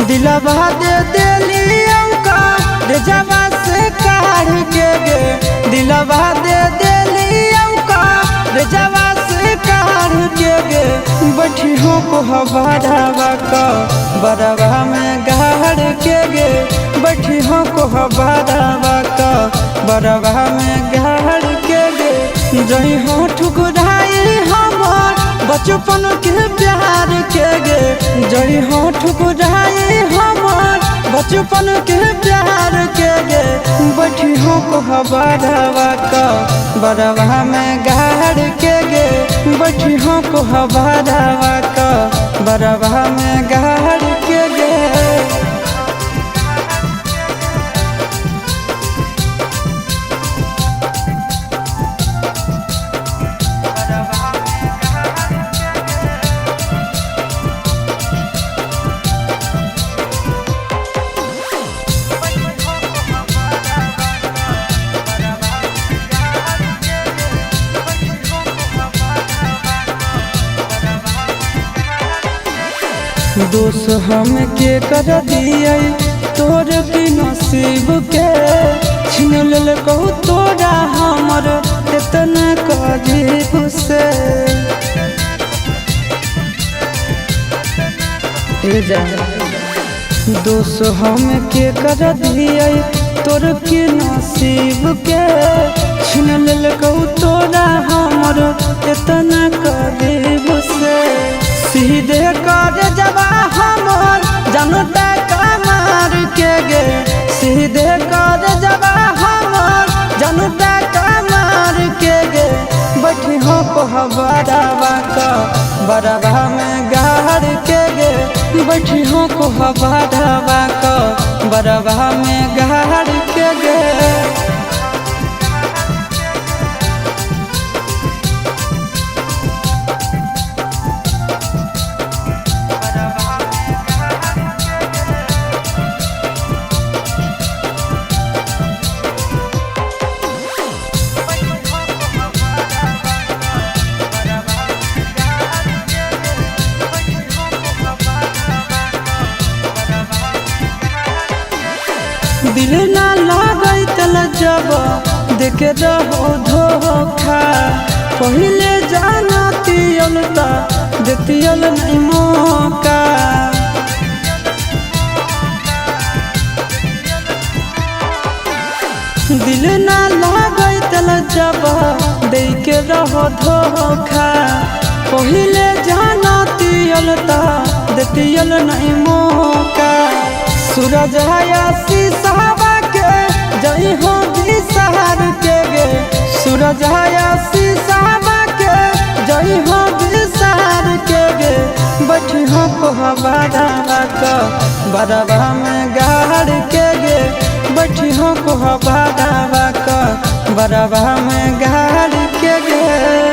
दिलवा दे दिलियों का रे जवा से काढ़ के गे, दिलवा दे दिलियों का रे जवा से काढ़ के गे। बैठी हो को बड़ावा का बड़ावा में गाड़ के गे, बैठी हो को बड़ावा का बड़ावा में गाड़ के गे। जही हो ठुकराई हमार बचपन के प्यार के गे, जही हो ठुकराई हमार बचपन के प्यार के गे। बैठी हो को बड़ावा का बड़ावा में गाड़ के गे, बैठी हो को बड़ावा का बड़ावा में गाड़ के गे। दोष हम के कर दिए तोर की नसीब के, छीन लेल कहू तोरा हमर इतना कजीब से। दोष हम के कर दिए तोर की नसीब के, छीन लेल कहू तोरा हमर इतना कजीब से। सीधे कर जबा हमर जनता कमार के गे, सीधे कर जबा हमर जनता कमार के गे। बैठी हो को बड़ावा का बड़ावा में गाड़ के गे, बैठी हो को बड़ावा का बड़ावा में गाड़ के गे। दिल ना लागई तल जब देखे रहो धोखा, पहले जानतियल ता देतियल नहीं मौका। दिल ना लागई तल जब देखे रहो धोखा, पहले जानतियल ता देतियल नहीं मौका। सूरज हयासी साहबा के जई हो बिसहार के गे, सूरज हयासी साहबा के जई हो बिसहार के गे। बैठी हो को बड़ावा का बड़ावा में गाड़ के गे, बैठी हो को बड़ावा का बड़ावा में गाड़ के गे।